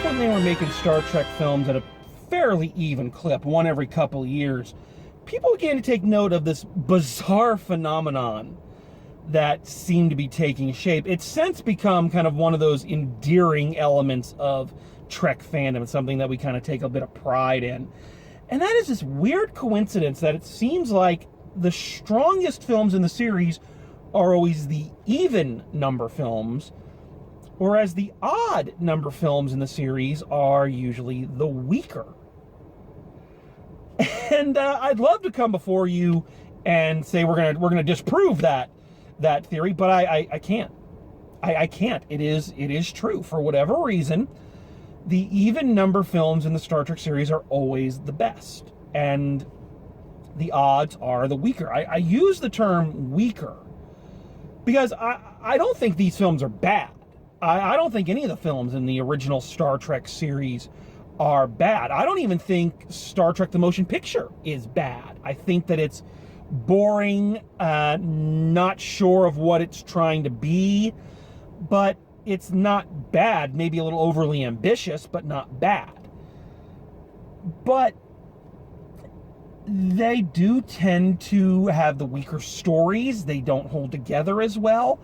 back when they were making Star Trek films at a fairly even clip, one every couple of years, people began to take note of this bizarre phenomenon that seemed to be taking shape. It's since become kind of one of those endearing elements of Trek fandom. It's something that we kind of take a bit of pride in. And that is this weird coincidence that it seems like the strongest films in the series are always the even number films, whereas the odd number films in the series are usually the weaker. And I'd love to come before you and say we're gonna disprove that theory, but I can't. I can't. It is true. For whatever reason, the even number films in the Star Trek series are always the best, and the odds are the weaker. I use the term weaker because I don't think these films are bad. I don't think any of the films in the original Star Trek series are bad. I don't even think Star Trek the Motion Picture is bad. I think that it's boring, not sure of what it's trying to be, but it's not bad. Maybe a little overly ambitious, but not bad. But they do tend to have the weaker stories. They don't hold together as well.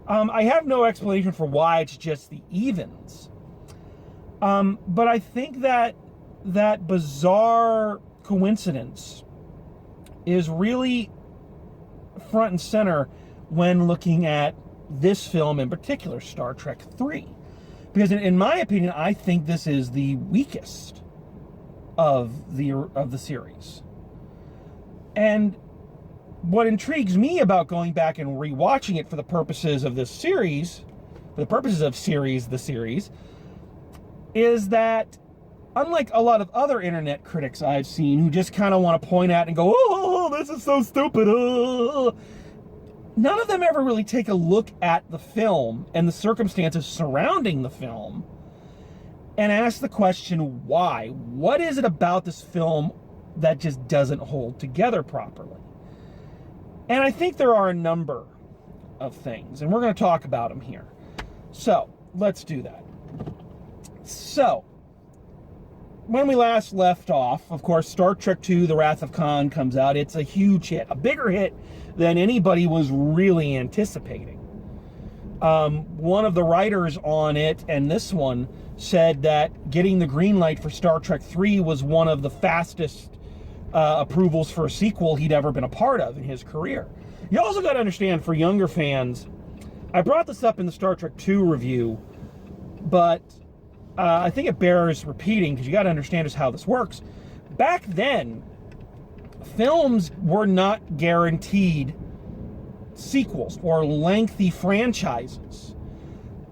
I have no explanation for why. It's just the evens. But I think that bizarre coincidence is really front and center when looking at this film in particular, Star Trek 3. Because in my opinion, I think this is the weakest of the series. And what intrigues me about going back and rewatching it for the purposes of this series, the series, is that unlike a lot of other internet critics I've seen who just kind of want to point at and go, oh, this is so stupid, none of them ever really take a look at the film and the circumstances surrounding the film and ask the question, why? What is it about this film that just doesn't hold together properly? And I think there are a number of things, and we're going to talk about them here. So, let's do that. So, when we last left off, of course, Star Trek II, The Wrath of Khan comes out. It's a huge hit, a bigger hit than anybody was really anticipating. One of the writers on it, and this one, said that getting the green light for Star Trek 3 was one of the fastest approvals for a sequel he'd ever been a part of in his career. You also got to understand, for younger fans, I brought this up in the Star Trek 2 review, but I think it bears repeating because you got to understand just how this works. Back then, films were not guaranteed sequels or lengthy franchises.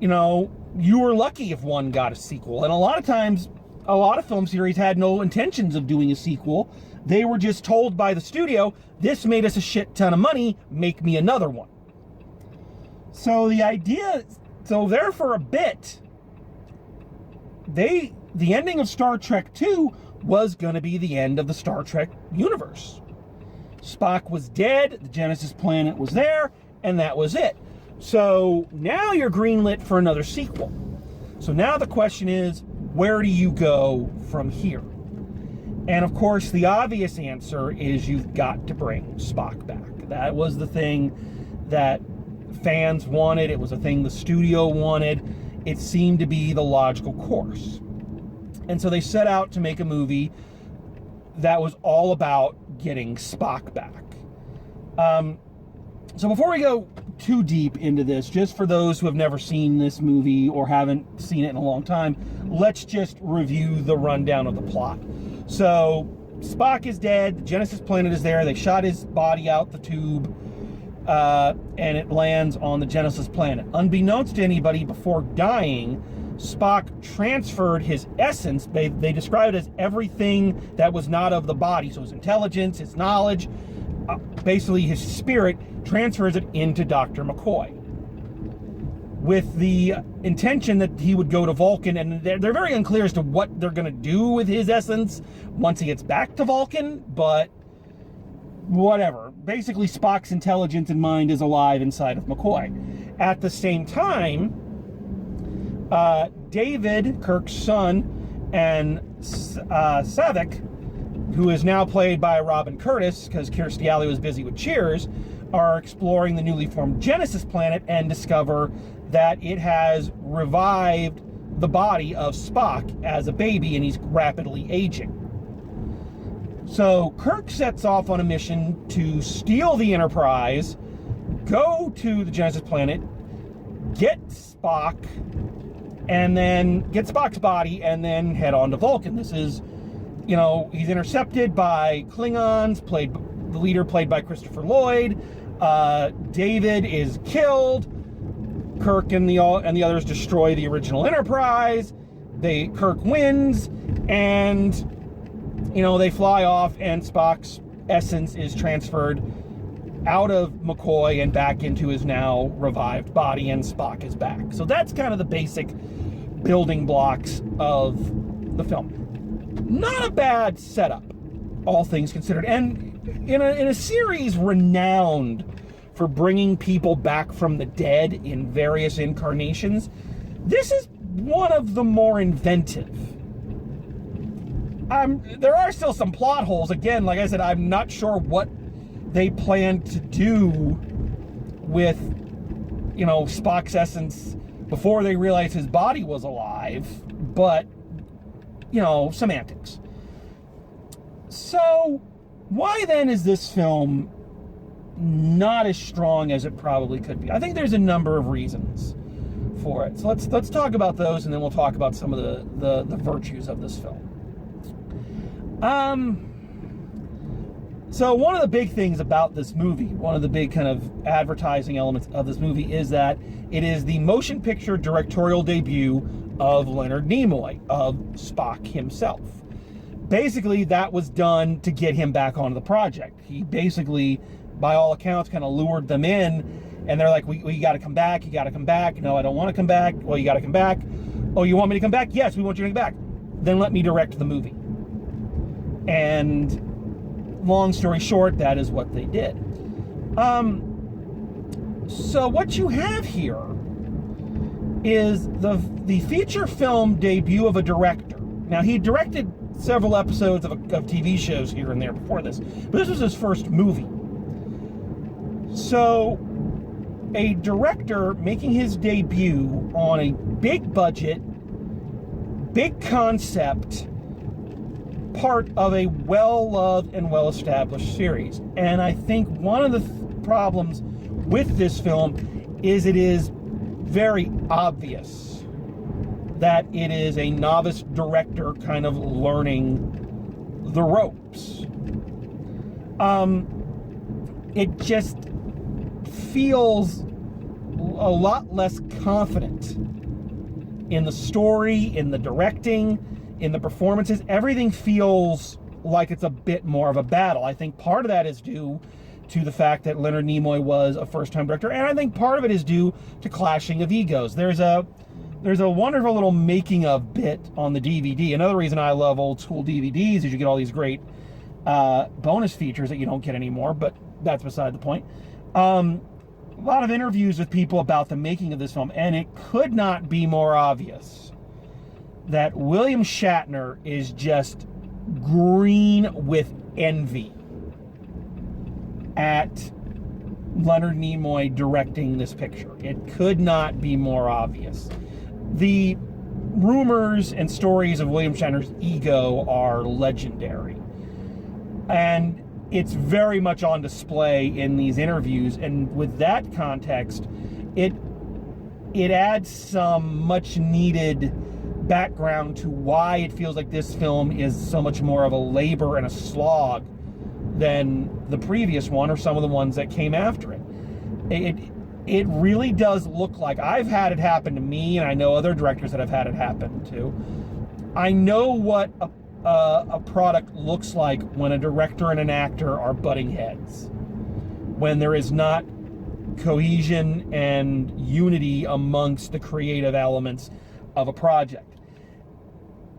You know, you were lucky if one got a sequel, and a lot of times, a lot of film series had no intentions of doing a sequel. They were just told by the studio, this made us a shit ton of money, make me another one. So there for a bit, the ending of Star Trek 2 was going to be the end of the Star Trek universe. Spock was dead, the Genesis planet was there, and that was it. So now you're greenlit for another sequel. So now the question is, where do you go from here? And of course, the obvious answer is you've got to bring Spock back. That was the thing that fans wanted. It was a thing the studio wanted. It seemed to be the logical course. And so they set out to make a movie that was all about getting Spock back. So before we go too deep into this, just for those who have never seen this movie or haven't seen it in a long time, let's just review the rundown of the plot. So Spock is dead, the Genesis planet is there, they shot his body out the tube, and it lands on the Genesis planet. Unbeknownst to anybody, before dying, Spock transferred his essence. They describe it as everything that was not of the body. So his intelligence, his knowledge, basically his spirit, transfers it into Dr. McCoy, with the intention that he would go to Vulcan. And they're very unclear as to what they're going to do with his essence once he gets back to Vulcan, but whatever. Basically, Spock's intelligence and mind is alive inside of McCoy. At the same time, David, Kirk's son, and Saavik, who is now played by Robin Curtis, because Kirstie Alley was busy with Cheers, are exploring the newly formed Genesis planet and discover that it has revived the body of Spock as a baby, and he's rapidly aging. So Kirk sets off on a mission to steal the Enterprise, go to the Genesis planet, get Spock, and then get Spock's body, and then head on to Vulcan. This is, he's intercepted by Klingons, the leader played by Christopher Lloyd. David is killed. Kirk and the others destroy the original Enterprise. Kirk wins, and they fly off, and Spock's essence is transferred out of McCoy and back into his now revived body, and Spock is back. So that's kind of the basic building blocks of the film. Not a bad setup, all things considered. And in a series renowned for bringing people back from the dead in various incarnations, this is one of the more inventive. There are still some plot holes. Again, like I said, I'm not sure what they plan to do with, Spock's essence before they realized his body was alive, but, semantics. So, why then is this film not as strong as it probably could be? I think there's a number of reasons for it. So let's talk about those, and then we'll talk about some of the virtues of this film. So one of the big things about this movie, one of the big kind of advertising elements of this movie, is that it is the motion picture directorial debut of Leonard Nimoy, of Spock himself. Basically, that was done to get him back onto the project. He basically, by all accounts, kind of lured them in, and they're like, we got to come back, you got to come back. No, I don't want to come back. Well, you got to come back. Oh, you want me to come back? Yes, we want you to come back. Then let me direct the movie. And long story short, that is what they did. So what you have here is the feature film debut of a director. Now, he directed several episodes of TV shows here and there before this, but this was his first movie. So, a director making his debut on a big budget, big concept, part of a well-loved and well-established series. And I think one of the problems with this film is it is very obvious that it is a novice director kind of learning the ropes. It just feels a lot less confident in the story, in the directing, in the performances. Everything feels like it's a bit more of a battle. I think part of that is due to the fact that Leonard Nimoy was a first-time director, and I think part of it is due to clashing of egos. There's a wonderful little making of bit on the DVD. Another reason I love old school DVDs is you get all these great bonus features that you don't get anymore, but that's beside the point. A lot of interviews with people about the making of this film, and it could not be more obvious that William Shatner is just green with envy at Leonard Nimoy directing this picture. It could not be more obvious. The rumors and stories of William Shatner's ego are legendary, and it's very much on display in these interviews. And with that context, it adds some much needed background to why it feels like this film is so much more of a labor and a slog than the previous one or some of the ones that came after it. It really does look like, I've had it happen to me, and I know other directors that have had it happen to. I know what a product looks like when a director and an actor are butting heads, when there is not cohesion and unity amongst the creative elements of a project.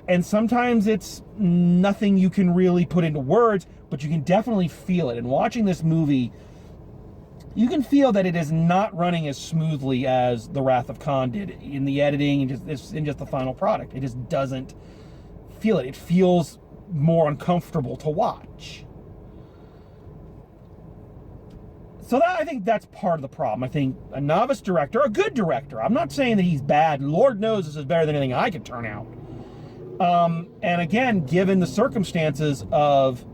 And sometimes it's nothing you can really put into words, but you can definitely feel it. And watching this movie, you can feel that it is not running as smoothly as The Wrath of Khan did in the editing and just in just the final product. It just doesn't feel it. It feels more uncomfortable to watch. So I think that's part of the problem. I think a novice director, a good director, I'm not saying that he's bad. Lord knows this is better than anything I could turn out. And again, given the circumstances of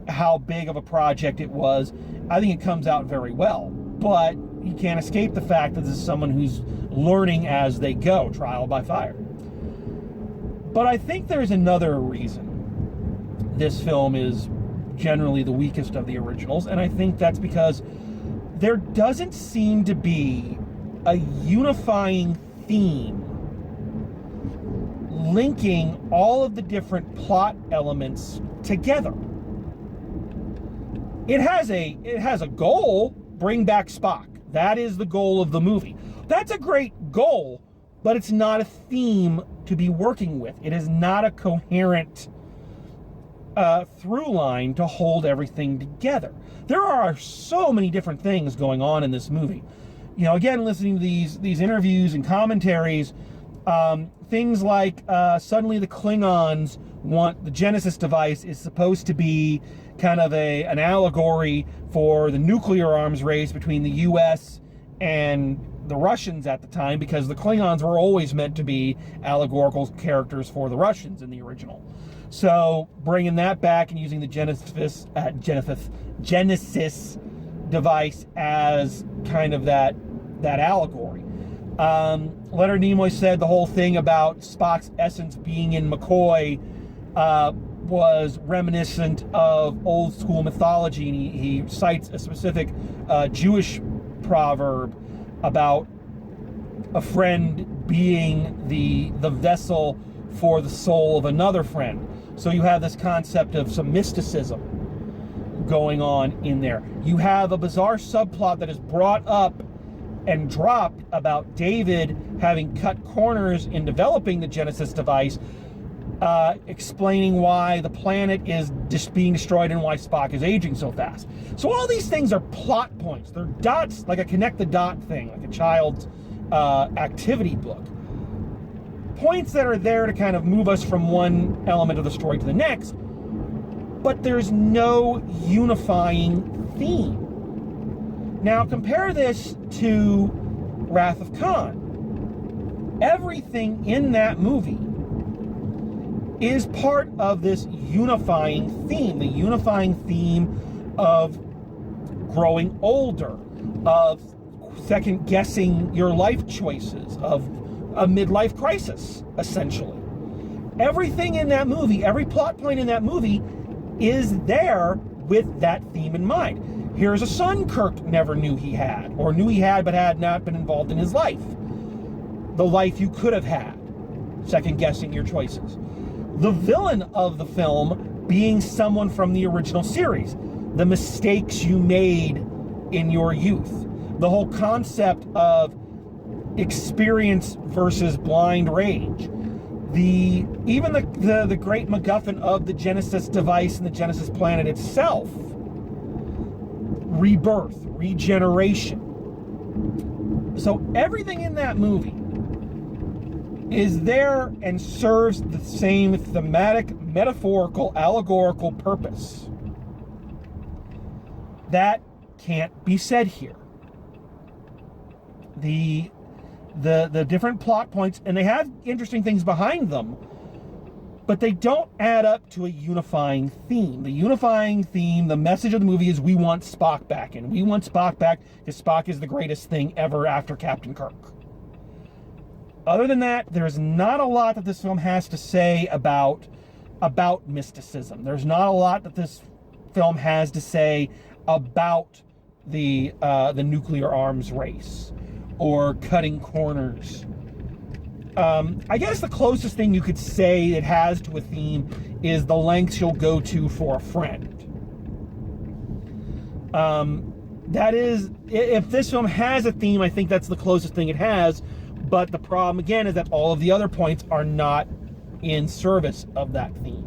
how big of a project it was, I think it comes out very well. But you can't escape the fact that this is someone who's learning as they go, trial by fire. But I think there's another reason this film is generally the weakest of the originals, and I think that's because there doesn't seem to be a unifying theme linking all of the different plot elements together. It has a goal, bring back Spock. That is the goal of the movie. That's a great goal, but it's not a theme to be working with. It is not a coherent through line to hold everything together. There are so many different things going on in this movie. You know, again, listening to these interviews and commentaries, things like suddenly the Klingons want the Genesis device is supposed to be kind of an allegory for the nuclear arms race between the U.S. and the Russians at the time, because the Klingons were always meant to be allegorical characters for the Russians in the original. So bringing that back and using the Genesis device as kind of that allegory. Leonard Nimoy said the whole thing about Spock's essence being in McCoy was reminiscent of old school mythology, and he cites a specific Jewish proverb about a friend being the vessel for the soul of another friend. So you have this concept of some mysticism going on in there. You have a bizarre subplot that is brought up and dropped about David having cut corners in developing the Genesis device, explaining why the planet is just being destroyed and why Spock is aging so fast. So all these things are plot points. They're dots, like a connect the dot thing, like a child's activity book. Points that are there to kind of move us from one element of the story to the next, but there's no unifying theme. Now compare this to Wrath of Khan. Everything in that movie is part of this unifying theme, the unifying theme of growing older, of second guessing your life choices, of a midlife crisis, essentially. Everything in that movie, every plot point in that movie is there with that theme in mind. Here's a son Kirk never knew he had, or knew he had but had not been involved in his life. The life you could have had, second guessing your choices. The villain of the film being someone from the original series, the mistakes you made in your youth, the whole concept of experience versus blind rage, even the great MacGuffin of the Genesis device and the Genesis planet itself, rebirth, regeneration. So everything in that movie is there and serves the same thematic, metaphorical, allegorical purpose. That can't be said here. The different plot points, and they have interesting things behind them, but they don't add up to a unifying theme. The unifying theme, the message of the movie is we want Spock back, and we want Spock back because Spock is the greatest thing ever after Captain Kirk. Other than that, there's not a lot that this film has to say about mysticism. There's not a lot that this film has to say about the nuclear arms race or cutting corners. I guess the closest thing you could say it has to a theme is the lengths you'll go to for a friend. That is, if this film has a theme, I think that's the closest thing it has. But the problem, again, is that all of the other points are not in service of that theme.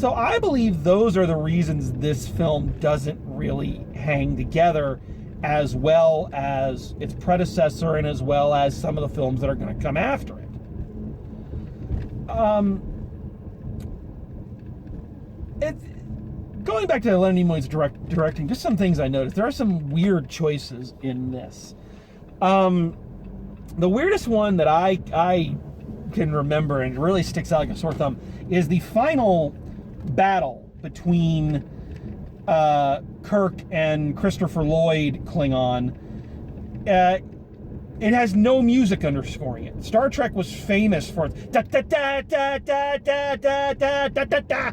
So I believe those are the reasons this film doesn't really hang together as well as its predecessor and as well as some of the films that are going to come after it. Going back to Leonard Nimoy's directing, just some things I noticed. There are some weird choices in this. The weirdest one that I can remember and really sticks out like a sore thumb is the final battle between Kirk and Christopher Lloyd Klingon. It has no music underscoring it. Star Trek was famous for da da da da da da da da da da da.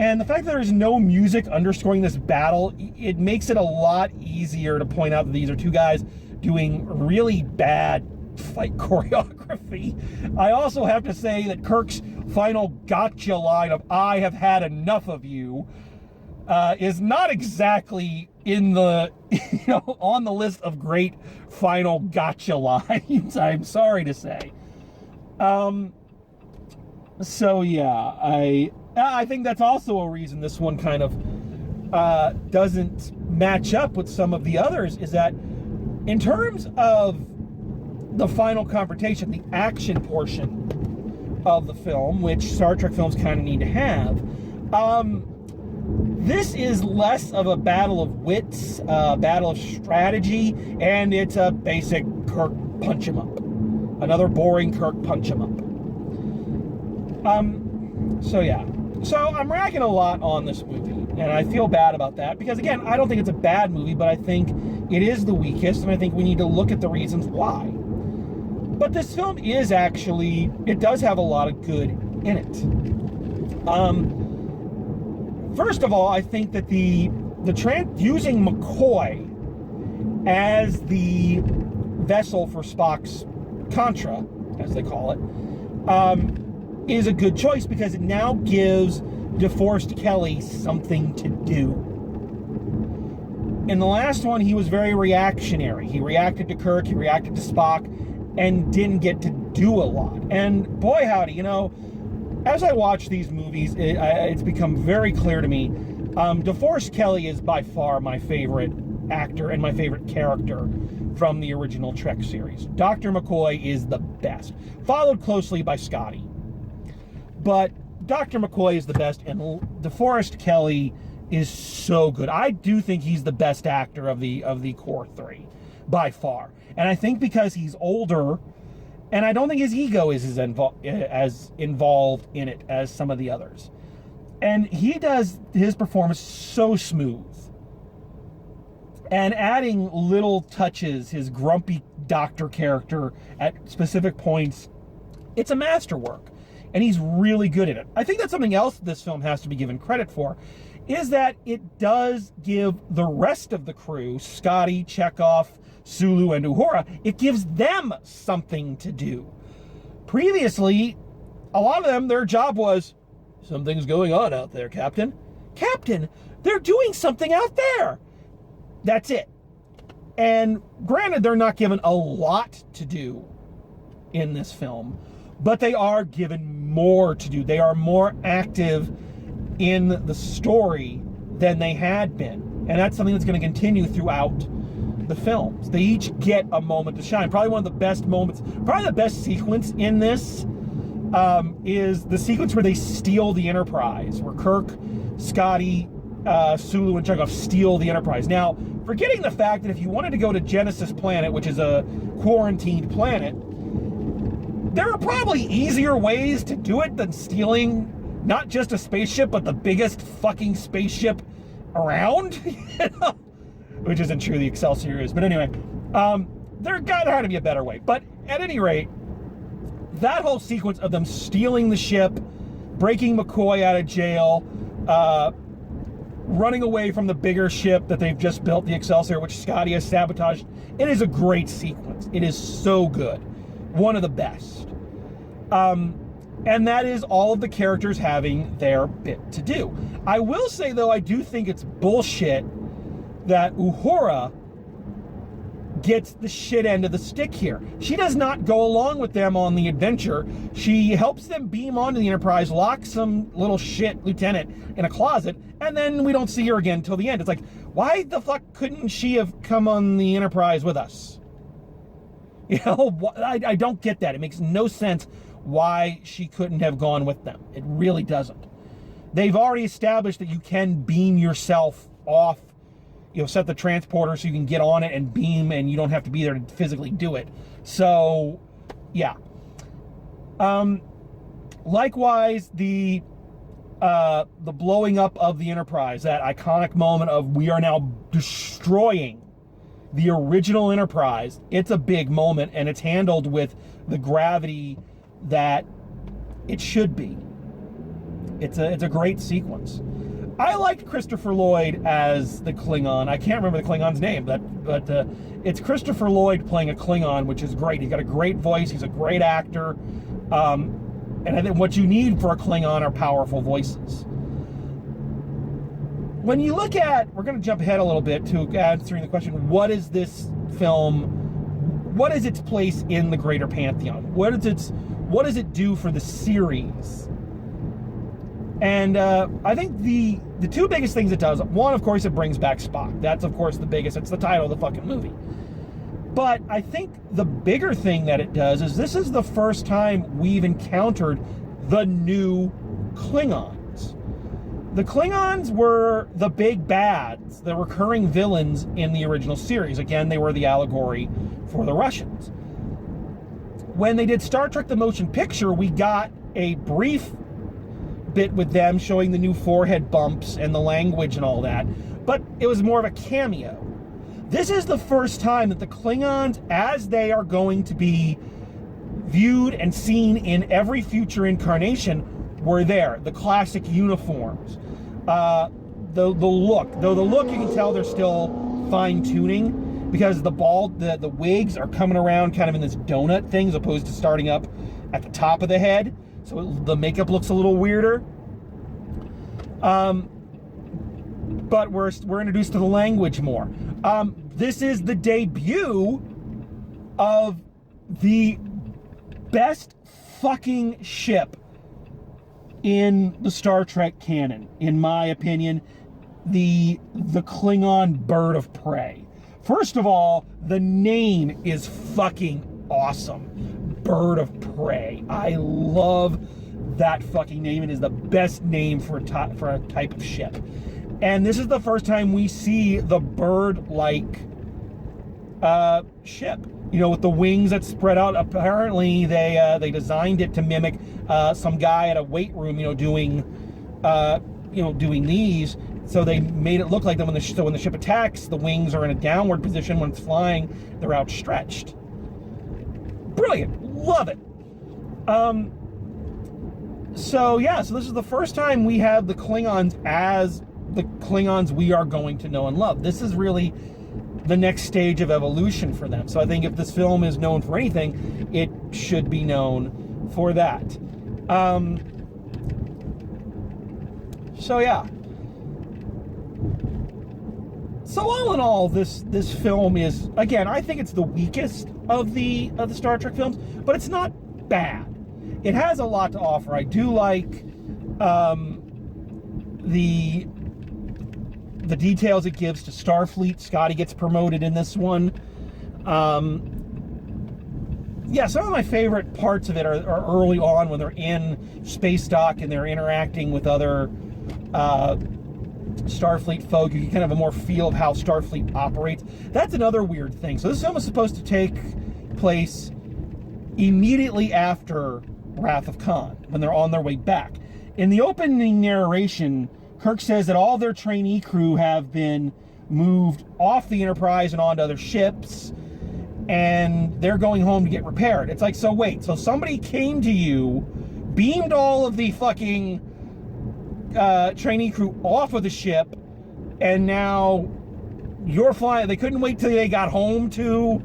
And the fact that there's no music underscoring this battle, it makes it a lot easier to point out that these are two guys doing really bad fight choreography. I also have to say that Kirk's final gotcha line of "I have had enough of you" is not exactly in the, on the list of great final gotcha lines, I'm sorry to say. So yeah, I think that's also a reason this one kind of doesn't match up with some of the others, is that in terms of the final confrontation, the action portion of the film, which Star Trek films kind of need to have, this is less of a battle of wits, a battle of strategy, and it's a basic Kirk punch 'em up. Another boring Kirk punch 'em up. So yeah. So I'm ragging a lot on this movie, and I feel bad about that, because again, I don't think it's a bad movie, but I think it is the weakest, and I think we need to look at the reasons why. But this film is actually, it does have a lot of good in it. First of all, I think that using McCoy as the vessel for Spock's Contra, as they call it, is a good choice, because it now gives DeForest Kelley something to do. In the last one, he was very reactionary. He reacted to Kirk, he reacted to Spock, and didn't get to do a lot. And boy howdy, as I watch these movies, it's become very clear to me, DeForest Kelley is by far my favorite actor and my favorite character from the original Trek series. Dr. McCoy is the best, followed closely by Scotty. But Dr. McCoy is the best, and DeForest Kelley is so good. I do think he's the best actor of the core three, by far. And I think because he's older, and I don't think his ego is as involved in it as some of the others. And he does his performance so smooth. And adding little touches, his grumpy doctor character at specific points, it's a masterwork. And he's really good at it. I think that's something else this film has to be given credit for, is that it does give the rest of the crew, Scotty, Chekhov, Sulu, and Uhura, it gives them something to do. Previously, a lot of them, their job was, something's going on out there, Captain. Captain, they're doing something out there. That's it. And granted, they're not given a lot to do in this film, but they are given more to do. They are more active in the story than they had been. And that's something that's going to continue throughout the films. They each get a moment to shine. Probably one of the best moments, probably the best sequence in this is the sequence where they steal the Enterprise, where Kirk, Scotty, Sulu, and Chekhov steal the Enterprise. Now, forgetting the fact that if you wanted to go to Genesis Planet, which is a quarantined planet, there are probably easier ways to do it than stealing not just a spaceship, but the biggest fucking spaceship around, which isn't true, the Excelsior is. But anyway, there had to be a better way. But at any rate, that whole sequence of them stealing the ship, breaking McCoy out of jail, running away from the bigger ship that they've just built, the Excelsior, which Scotty has sabotaged, it is a great sequence. It is so good. One of the best. And that is all of the characters having their bit to do. I will say, though, I do think it's bullshit that Uhura gets the shit end of the stick here. She does not go along with them on the adventure. She helps them beam onto the Enterprise, locks some little shit lieutenant in a closet, and then we don't see her again until the end. It's like, why the fuck couldn't she have come on the Enterprise with us? You know, I don't get that. It makes no sense why she couldn't have gone with them. It really doesn't. They've already established that you can beam yourself off, you know, set the transporter so you can get on it and beam, and you don't have to be there to physically do it. So, yeah. Likewise, the blowing up of the Enterprise, that iconic moment of we are now destroying the original Enterprise. It's a big moment, and it's handled with the gravity that it should be. It's a great sequence. I liked Christopher Lloyd as the Klingon. I can't remember the Klingon's name, but it's Christopher Lloyd playing a Klingon, which is great. He's got a great voice. He's a great actor. And I think what you need for a Klingon are powerful voices. When you look at, we're going to jump ahead a little bit to answering the question, what is this film, what is its place in the greater pantheon? What does it do for the series? And I think the two biggest things it does, one, of course, it brings back Spock. That's, of course, the biggest. It's the title of the fucking movie. But I think the bigger thing that it does is this is the first time we've encountered the new Klingons. The Klingons were the big bads, the recurring villains in the original series. Again, they were the allegory for the Russians. When they did Star Trek: The Motion Picture, we got a brief bit with them showing the new forehead bumps and the language and all that, but it was more of a cameo. This is the first time that the Klingons, as they are going to be viewed and seen in every future incarnation, were there. The classic uniforms, the look. Though the look, you can tell they're still fine-tuning, because the wigs are coming around kind of in this donut thing as opposed to starting up at the top of the head. So the makeup looks a little weirder. But we're introduced to the language more. This is the debut of the best fucking ship in the Star Trek canon, in my opinion, the Klingon bird of prey. First of all, the name is fucking awesome. Bird of prey. I love that fucking name. It is the best name for a type of ship. And this is the first time we see the bird-like ship. You know, with the wings that spread out. Apparently, they designed it to mimic some guy at a weight room, doing these. So they made it look like that when the ship attacks, the wings are in a downward position. When it's flying, they're outstretched. Brilliant. Love it. So this is the first time we have the Klingons as the Klingons we are going to know and love. This is really the next stage of evolution for them. So I think if this film is known for anything, it should be known for that. So all in all, this film is, again, I think it's the weakest of the Star Trek films, but it's not bad. It has a lot to offer. I do like the details it gives to Starfleet. Scotty gets promoted in this one. Some of my favorite parts of it are early on when they're in space dock and they're interacting with other Starfleet folk. You get kind of a more feel of how Starfleet operates. That's another weird thing. So this film is supposed to take place immediately after Wrath of Khan, when they're on their way back. In the opening narration, Kirk says that all their trainee crew have been moved off the Enterprise and onto other ships, and they're going home to get repaired. It's like, so wait, so somebody came to you, beamed all of the fucking trainee crew off of the ship, and now you're flying. They couldn't wait till they got home to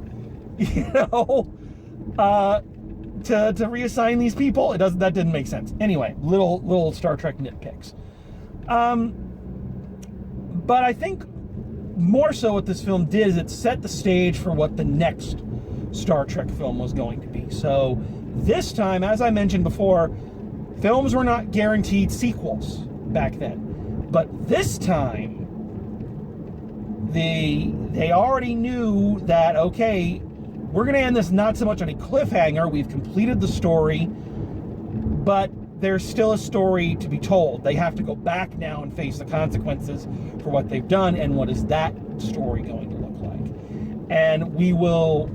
to reassign these people. That didn't make sense. Anyway, little Star Trek nitpicks. But I think more so what this film did is it set the stage for what the next Star Trek film was going to be. So this time, as I mentioned before, films were not guaranteed sequels back then. But this time, they already knew that, okay, we're going to end this not so much on a cliffhanger. We've completed the story, but there's still a story to be told. They have to go back now and face the consequences for what they've done, and what is that story going to look like. And we will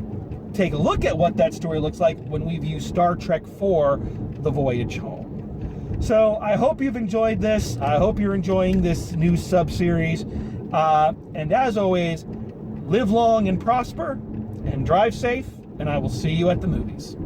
take a look at what that story looks like when we view Star Trek IV, The Voyage Home. So I hope you've enjoyed this. I hope you're enjoying this new sub-series. And as always, live long and prosper, and drive safe, and I will see you at the movies.